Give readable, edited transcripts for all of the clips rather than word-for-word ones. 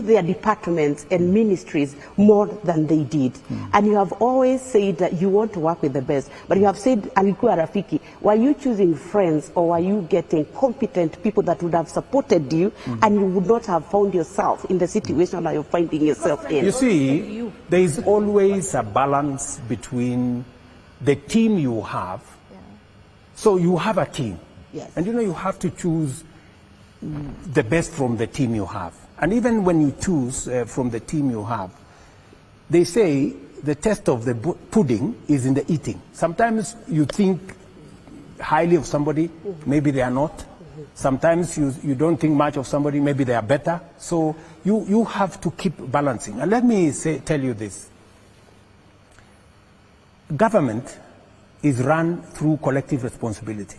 their departments and ministries more than they did. And you have always said that you want to work with the best, but you have said alikuwa rafiki. Were you choosing friends, or were you getting competent people that would have supported you and you would not have found yourself in the situation that you're finding yourself in? You see, there is always a balance between the team you have. So you have a team. Yes. And you have to choose the best from the team you have. And even when you choose from the team you have, they say the test of the pudding is in the eating. Sometimes you think highly of somebody, maybe they are not. Sometimes you don't think much of somebody, maybe they are better. So you have to keep balancing. And let me tell you this. Government is run through collective responsibility.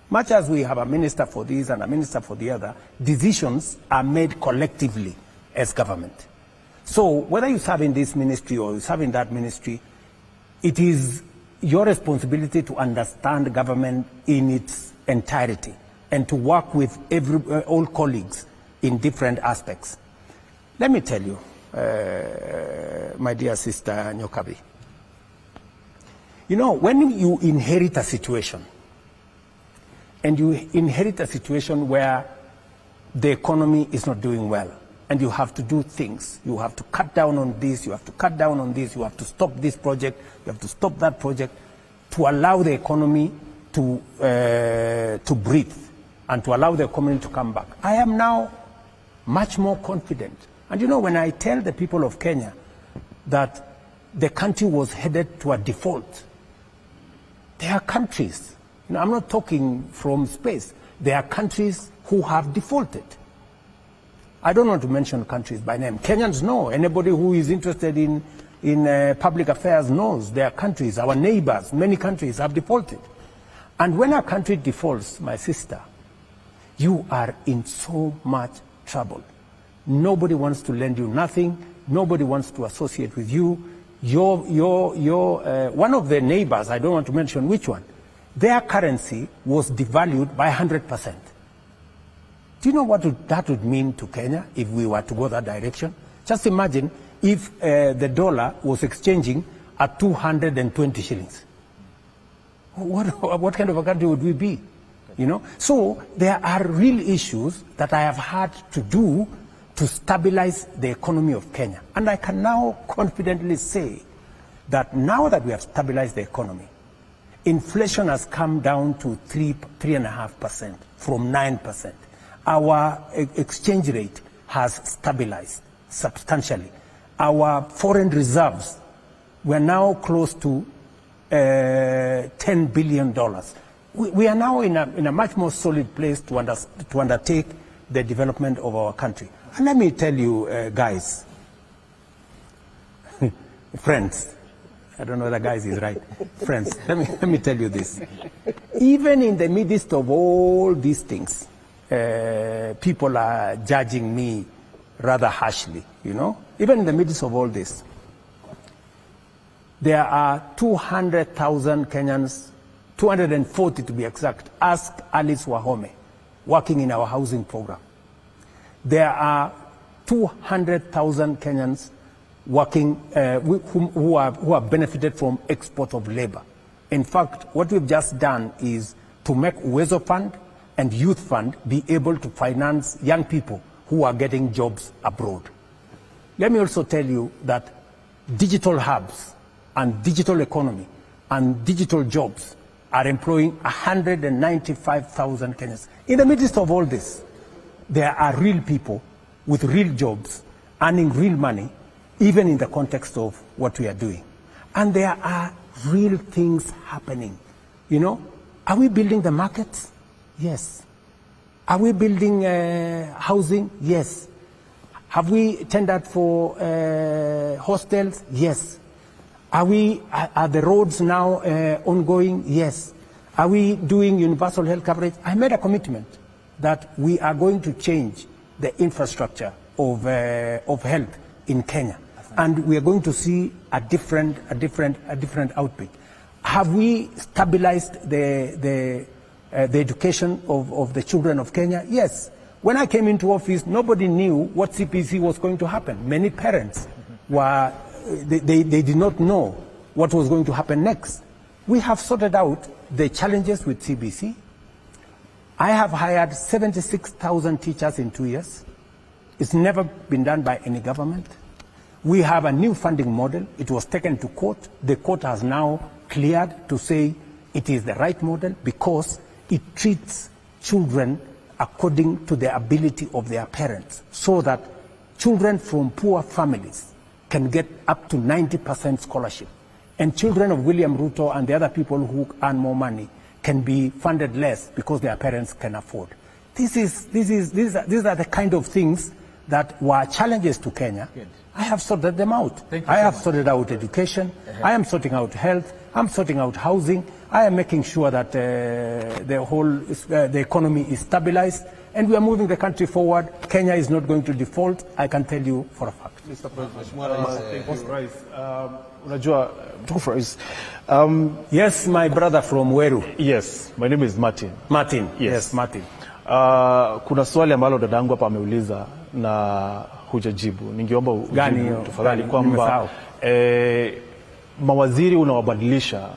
Much as we have a minister for this and a minister for the other, decisions are made collectively as government. So whether you serve in this ministry or you serve in that ministry, it is your responsibility to understand government in its entirety and to work with all colleagues in different aspects. Let me tell you, my dear sister Nyokabi, when you inherit a situation, and you inherit a situation where the economy is not doing well, and you have to do things. You have to cut down on this, you have to cut down on this, you have to stop this project, you have to stop that project to allow the economy to breathe and to allow the economy to come back. I am now much more confident. And when I tell the people of Kenya that the country was headed to a default, there are countries, I'm not talking from space. There are countries who have defaulted. I don't want to mention countries by name. Kenyans know. Anybody who is interested in public affairs knows there are countries, our neighbors, many countries have defaulted. And when a country defaults, my sister, you are in so much trouble. Nobody wants to lend you nothing. Nobody wants to associate with you. One of the neighbors, I don't want to mention which one, their currency was devalued by 100%. Do you know what that would mean to Kenya if we were to go that direction? Just imagine if the dollar was exchanging at 220 shillings. What kind of a country would we be? So there are real issues that I have had to do to stabilize the economy of Kenya. And I can now confidently say that now that we have stabilized the economy, inflation has come down to 3.5% from 9%. Our exchange rate has stabilized substantially. Our foreign reserves were now close to $10 billion. We are now in a much more solid place to undertake the development of our country. And let me tell you, guys, friends, I don't know whether guys is right. Friends, let me tell you this. Even in the midst of all these things, people are judging me rather harshly, Even in the midst of all this, there are 200,000 Kenyans, 240 to be exact, ask Alice Wahome, working in our housing program. There are 200,000 Kenyans working who have benefited from export of labor. In fact, what we've just done is to make Uwezo Fund and Youth Fund be able to finance young people who are getting jobs abroad. Let me also tell you that digital hubs and digital economy and digital jobs are employing 195,000 Kenyans. In the midst of all this, there are real people with real jobs earning real money, even in the context of what we are doing. And there are real things happening. Are we building the markets? Yes. Are we building housing? Yes. Have we tendered for hostels? Yes. Are the roads now ongoing? Yes. Are we doing universal health coverage? I made a commitment that we are going to change the infrastructure of health in Kenya, and we are going to see a different output. Have we stabilized the education of the children of Kenya? Yes. When I came into office, nobody knew what CPC was going to happen. Many parents were, they did not know what was going to happen next. We have sorted out the challenges with CBC. I have hired 76,000 teachers in 2 years. It's never been done by any government. We have a new funding model. It was taken to court. The court has now cleared to say it is the right model because it treats children according to the ability of their parents, so that children from poor families can get up to 90% scholarship. And children of William Ruto and the other people who earn more money can be funded less because their parents can afford. These are the kind of things that were challenges to Kenya. Good. I have sorted them out. I have sorted out education. I am sorting out health. I'm sorting out housing. I am making sure that the economy is stabilized, and we are moving the country forward. Kenya is not going to default. I can tell you for a fact. Mr. President, unajua mtukufu rais. Yes, my brother from Weru. Yes, my name is Martin. Martin. Yes, Martin. Kuna swali ambalo dadangu hapa ameuliza na hujajibu. Ningeomba ujibu tafadhali kwamba mawaziri unawabadilisha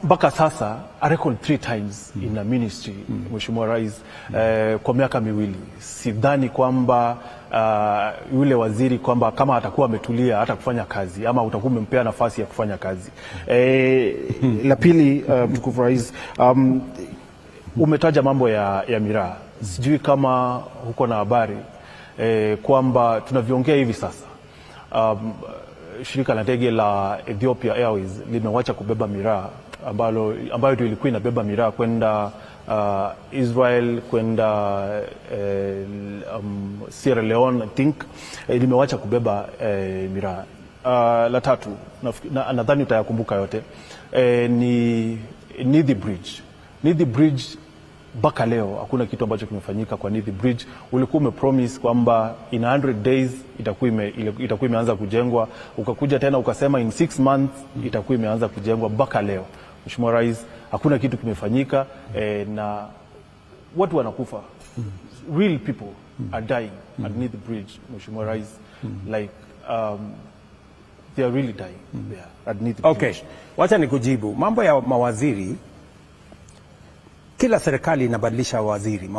mpaka sasa a record 3 times in a ministry, Mheshimiwa Rais, kwa miaka miwili. Sidhani kwamba yule waziri kwamba kama atakuwa ametulia hata kufanya kazi ama utakuwa umempea nafasi ya kufanya kazi. La pili, mtukufu Rais, umetaja mambo ya miraa. Sijui kama huko na habari kwamba tunavyoongea hivi sasa shirika la ndege la Ethiopia Airways limewacha kubeba miraa ambayo ilikuwa inabeba miraa kwenda Israel, kwenda Sierra Leone, I think limewacha kubeba miraa. La tatu, nadhani utayakumbuka yote, ni Nithi Bridge. Nithi Bridge mpaka leo hakuna kitu ambacho kimefanyika kwa Nithi Bridge. Ulikuwa umepromise kwamba in 100 days itakuwa imeanza kujengwa, ukakuja tena ukasema in 6 months itakuwa imeanza kujengwa. Mpaka leo Mheshimiwa Rais hakuna kitu kimefanyika, na watu wanakufa. Real people are dying at Nithi Bridge, Mheshimiwa Rais. Like they are really dying there at Nithi Bridge. Okay, wacha nikujibu mambo ya mawaziri. Kila serikali inabadilisha mawaziri.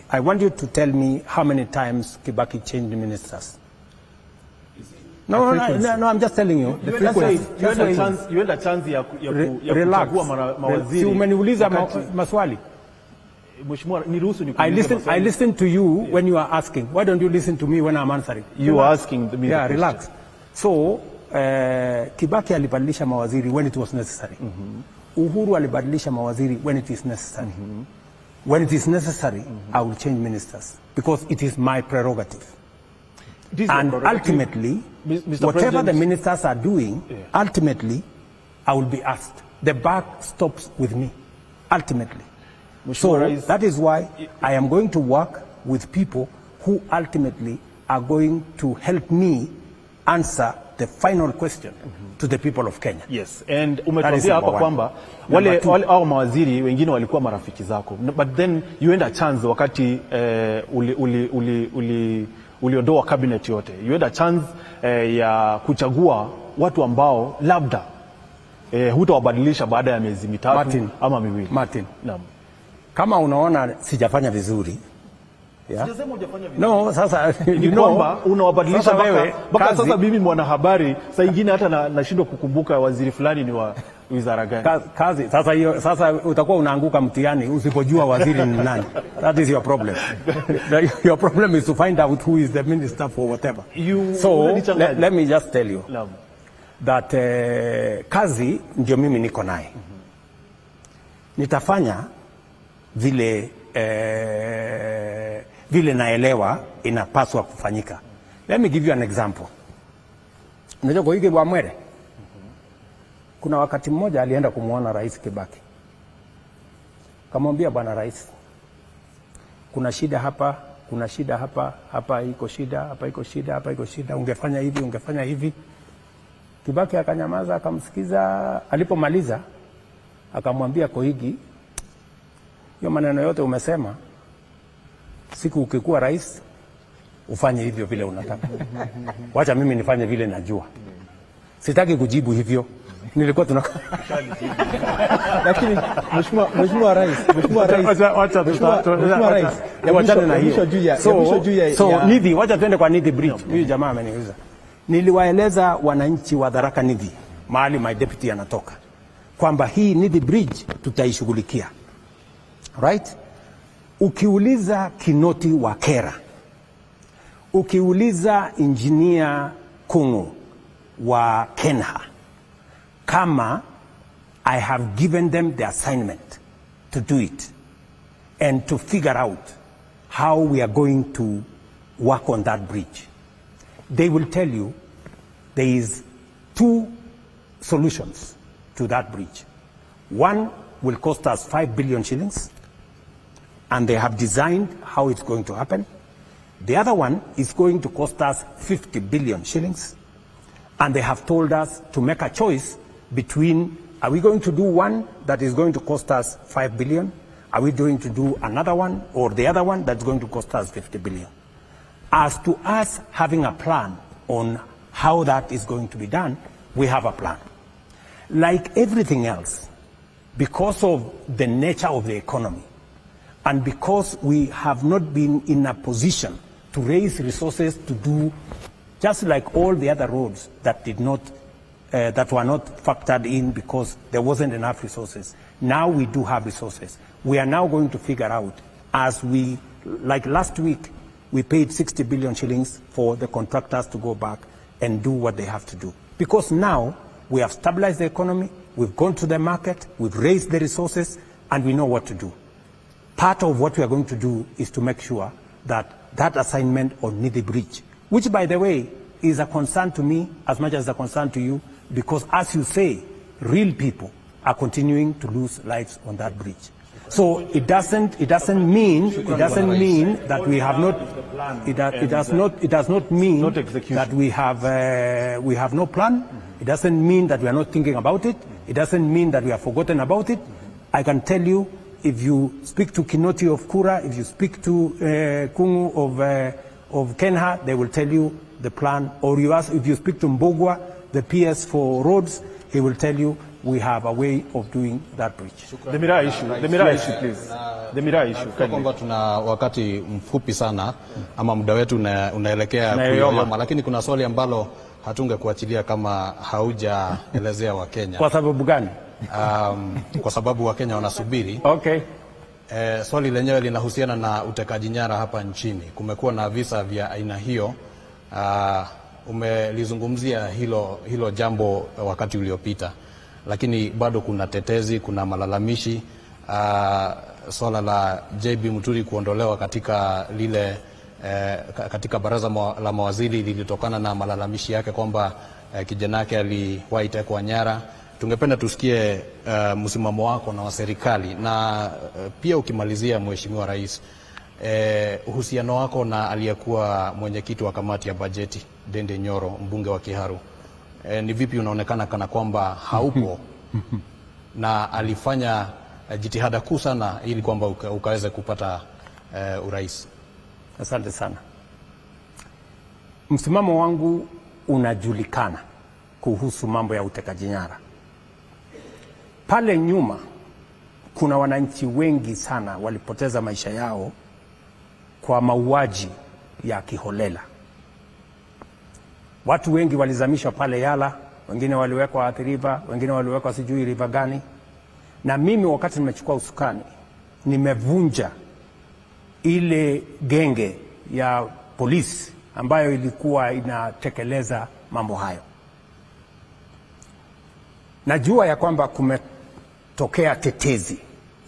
I want you to tell me how many times Kibaki changed ministers. No, I'm just telling you. You had a chance ya kuchagua mawaziri. Si umeniuliza maswali. Mheshimiwa, niruhusu I listen to you when you are asking. Why don't you listen to me when I'm answering? You are asking me. Yeah, relax. So, Kibaki alibadilisha mawaziri when it was necessary. Uhuru alibadilisha mawaziri when it is necessary. When it is necessary, I will change ministers because it is my prerogative. And ultimately, whatever the ministers are doing, ultimately, I will be asked. The buck stops with me, ultimately. So that is why I am going to work with people who ultimately are going to help me answer the final question to the people of Kenya. Yes, and umetuambia hapa kwamba wale au mawaziri wengine walikuwa marafiki zako, but then you had a chance wakati uliondoa cabinet yote. You had a chance ya kuchagua watu ambao labda hutawabadilisha baada ya miezi mitatu ama miwili. Martin, naam. Kama unaona sijafanya vizuri, sijasema hujafanya vizuri. No, sasa kwamba unawabadilisha mpaka sasa mimi mwanahabari saa nyingine hata nashindwa kukumbuka waziri fulani ni wa wizara gani. Kazi sasa utakuwa unaanguka mtihani usipojua waziri ni nani. That is your problem. Your problem is to find out who is the minister for whatever. So let me just tell you that kazi ndio mimi niko naye. Nitafanya vile naelewa inapaswa kufanyika. Let me give you an example. Unajua kwa hiki wa Mwere, kuna wakati mmoja alienda kumuona Rais Kibaki. Kamwambia, bwana Rais, kuna shida hapa, kuna shida hapa, hapa iko shida, hapa iko shida, hapa iko shida, ungefanya hivi, ungefanya hivi. Kibaki akanyamaza, akamsikiza. Alipomaliza akamwambia Koigi, hiyo maneno yote umesema siku ukikuwa rais ufanye hivyo vile unataka. Wacha mimi nifanye vile najua. Sitaki kujibu hivyo. Nilikuwa lakini mheshimiwa rais wachane na hiyo. So Nithi, wacha tuende kwa Nithi Bridge. Huyu jamaa ameniuliza. Niliwaeleza wananchi wa Tharaka Nithi, mahali my deputy anatoka, kwamba hii Nithi Bridge tutaishughulikia. Right? Ukiuliza Kinoti wa Kera, ukiuliza engineer Kungu wa Kenha, kama I have given them the assignment to do it and to figure out how we are going to work on that bridge, they will tell you there is 2 solutions to that bridge. One will cost us 5 billion shillings, and they have designed how it's going to happen. The other one is going to cost us 50 billion shillings, and they have told us to make a choice between, are we going to do one that is going to cost us 5 billion? Are we going to do another one, or the other one that's going to cost us 50 billion? As to us having a plan on how that is going to be done, we have a plan. Like everything else, because of the nature of the economy, and because we have not been in a position to raise resources to do, just like all the other roads that did not, that were not factored in because there wasn't enough resources. Now we do have resources. We are now going to figure out, as we, like last week, we paid 60 billion shillings for the contractors to go back and do what they have to do. Because now we have stabilized the economy, we've gone to the market, we've raised the resources, and we know what to do. Part of what we are going to do is to make sure that that assignment on Nithi Bridge, which by the way is a concern to me as much as a concern to you, because as you say, real people are continuing to lose lives on that bridge. So it doesn't mean that we have not, it does not mean that we have no plan. It doesn't mean that we are not thinking about it. It doesn't mean that we have forgotten about it. I can tell you, if you speak to Kinoti of Kura, if you speak to Kungu of Kenha, they will tell you the plan. Or if you speak to Mbogwa, the PS for roads, he will tell you we have a way of doing that bridge. The Miraa issue, please. The Miraa issue. Kwamba tuna wakati mfupi sana ama muda wetu unaelekea kuyoyoma, lakini kuna swali ambalo hatungekuachilia kama haujaelezea wa Kenya. Kwa sababu gani? Kwa sababu wa Kenya wanasubiri. Okay. Swali lenyewe linahusiana na utekaji nyara hapa nchini. Kumekuwa na visa vya aina hiyo. Umelizungumzia hilo jambo wakati uliopita, lakini bado kuna tetezi, kuna malalamishi. Swala la JB Muturi kuondolewa katika lile katika baraza la mawaziri lilitokana na malalamishi yake kwamba kijana yake aliwahi tekwa nyara. Tungependa tusikie msimamo wako na wa serikali, na pia ukimalizia Mheshimiwa Rais, uhusiano wako na aliyekuwa mwenyekiti wa kamati ya bajeti Dende Nyoro, mbunge wa Kiharu. Ni vipi unaonekana kana kwamba haupo na alifanya jitihada kuu sana ili kwamba ukaweze kupata urais? Asante sana. Msimamo wangu unajulikana kuhusu mambo ya utekaji nyara. Pale nyuma kuna wananchi wengi sana walipoteza maisha yao kwa mauaji ya kiholela. Watu wengi walizamishwa pale Yala, wengine waliwekwa Athi River, wengine waliwekwa sijui river gani. Na mimi wakati nimechukua usukani, nimevunja ile genge ya polisi ambayo ilikuwa inatekeleza mambo hayo. Najua ya kwamba kumetokea tetezi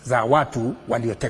za watu waliotekwa